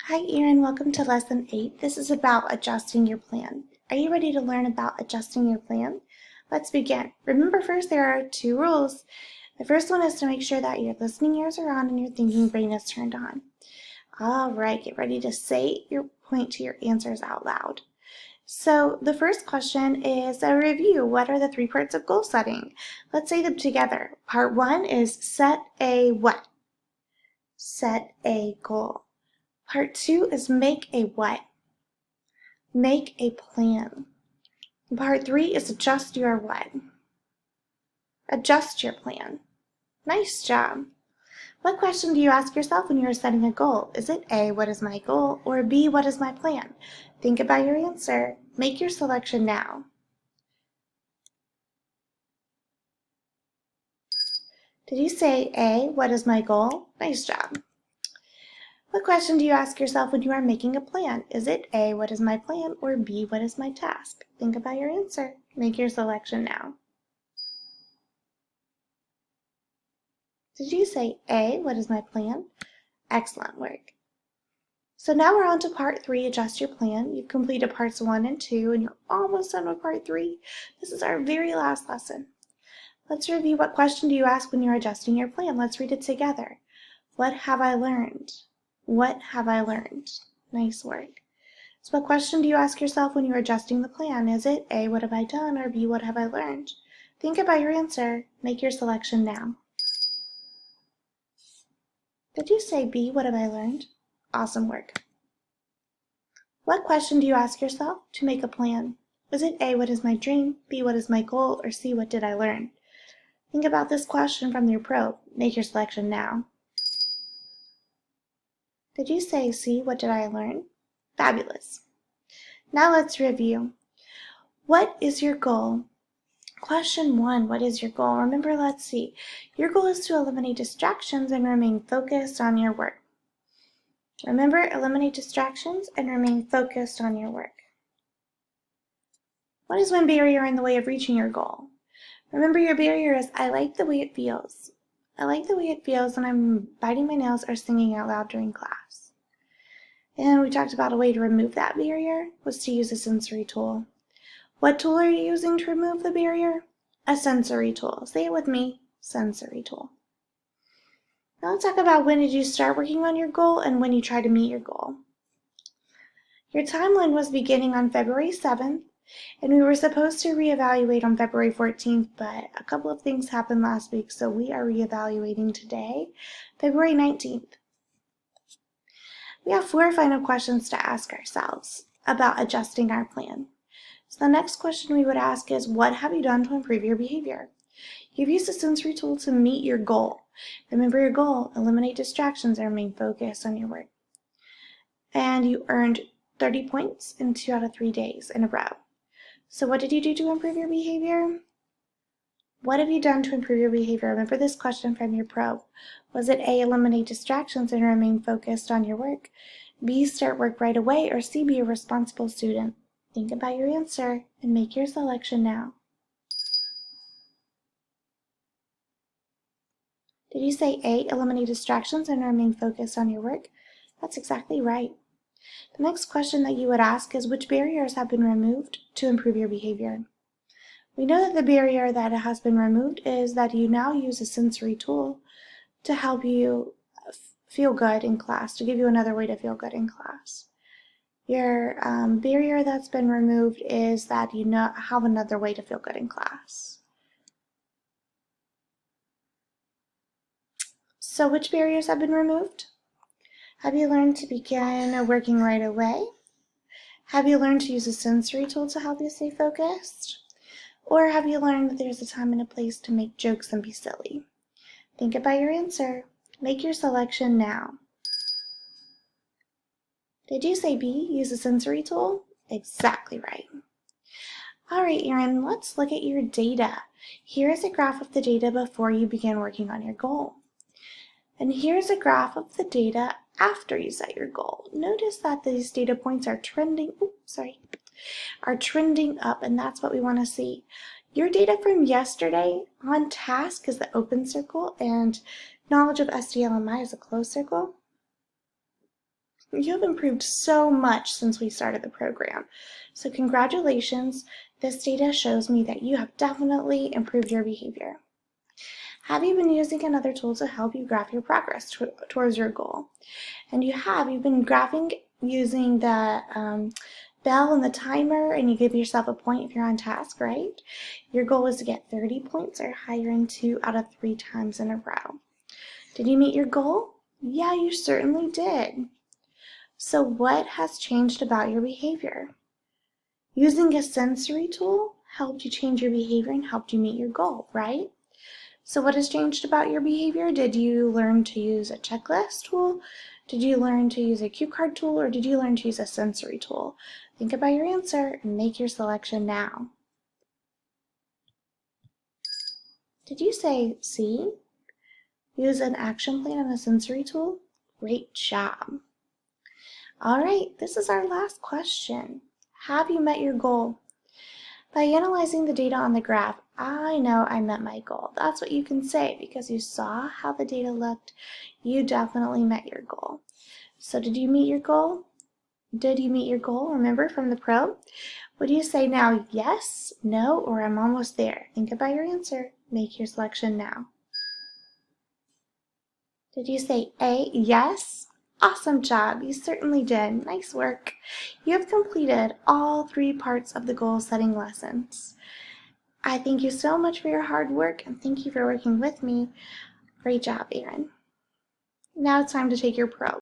Hi, Erin. Welcome to Lesson 8. This is about adjusting your plan. Are you ready to learn about adjusting your plan? Let's begin. Remember first, there are two rules. The first one is to make sure that your listening ears are on and your thinking brain is turned on. All right, get ready to say your point to your answers out loud. So the first question is a review. What are the three parts of goal setting? Let's say them together. Part 1 is set a what? Set a goal. Part 2 is make a what? Make a plan. Part 3 is adjust your what? Adjust your plan. Nice job. What question do you ask yourself when you are setting a goal? Is it A, what is my goal? Or B, what is my plan? Think about your answer. Make your selection now. Did you say A, what is my goal? Nice job. What question do you ask yourself when you are making a plan? Is it A, what is my plan? Or B, what is my task? Think about your answer. Make your selection now. Did you say A, what is my plan? Excellent work. So now we're on to part 3, adjust your plan. You've completed parts 1 and 2, and you're almost done with part 3. This is our very last lesson. Let's review. What question do you ask when you're adjusting your plan? Let's read it together. What have I learned? What have I learned? Nice work. So what question do you ask yourself when you're adjusting the plan? Is it A, what have I done? Or B, what have I learned? Think about your answer. Make your selection now. Did you say B, what have I learned? Awesome work. What question do you ask yourself to make a plan? Is it A, what is my dream? B, what is my goal? Or C, what did I learn? Think about this question from your probe. Make your selection now. Did you say C, what did I learn? Fabulous. Now let's review. What is your goal? Question 1, what is your goal? Remember, let's see. Your goal is to eliminate distractions and remain focused on your work. Remember, eliminate distractions and remain focused on your work. What is one barrier in the way of reaching your goal? Remember, your barrier is, I like the way it feels. I like the way it feels when I'm biting my nails or singing out loud during class. And we talked about a way to remove that barrier was to use a sensory tool. What tool are you using to remove the barrier? A sensory tool. Say it with me, sensory tool. Now let's talk about when did you start working on your goal and when you try to meet your goal. Your timeline was beginning on February 7th, and we were supposed to reevaluate on February 14th, but a couple of things happened last week, so we are reevaluating today, February 19th. We have 4 final questions to ask ourselves about adjusting our plan. So the next question we would ask is, what have you done to improve your behavior? You've used a sensory tool to meet your goal. Remember your goal, eliminate distractions and remain focused on your work. And you earned 30 points in 2 out of 3 days in a row. So what did you do to improve your behavior? What have you done to improve your behavior? Remember this question from your probe. Was it A, eliminate distractions and remain focused on your work? B, start work right away? Or C, be a responsible student? Think about your answer and make your selection now. Did you say A, eliminate distractions and remain focused on your work? That's exactly right. The next question that you would ask is, which barriers have been removed to improve your behavior? We know that the barrier that has been removed is that you now use a sensory tool to help you feel good in class, to give you another way to feel good in class. Your barrier that's been removed is that you have another way to feel good in class. So which barriers have been removed? Have you learned to begin working right away? Have you learned to use a sensory tool to help you stay focused? Or have you learned that there's a time and a place to make jokes and be silly? Think about your answer. Make your selection now. Did you say B, use a sensory tool? Exactly right. All right, Erin, let's look at your data. Here is a graph of the data before you begin working on your goal. And here's a graph of the data after you set your goal. Notice that these data points are trending, up, and that's what we want to see. Your data from yesterday on task is the open circle, and knowledge of SDLMI is a closed circle. You have improved so much since we started the program. So congratulations. This data shows me that you have definitely improved your behavior. Have you been using another tool to help you graph your progress towards your goal? And you've been graphing using the bell and the timer, and you give yourself a point if you're on task, right? Your goal is to get 30 points or higher in 2 out of 3 times in a row. Did you meet your goal? Yeah, you certainly did. So what has changed about your behavior? Using a sensory tool helped you change your behavior and helped you meet your goal, right? So what has changed about your behavior? Did you learn to use a checklist tool? Did you learn to use a cue card tool, or did you learn to use a sensory tool? Think about your answer and make your selection now. Did you say C? Use an action plan and a sensory tool? Great job. All right, this is our last question. Have you met your goal? By analyzing the data on the graph, I know I met my goal. That's what you can say because you saw how the data looked. You definitely met your goal. So did you meet your goal? Did you meet your goal? Remember from the probe? Would you say now yes, no, or I'm almost there? Think about your answer. Make your selection now. Did you say A, yes? Awesome job, you certainly did. Nice work. You have completed all 3 parts of the goal setting lessons. I thank you so much for your hard work and thank you for working with me. Great job, Aaron. Now it's time to take your probe.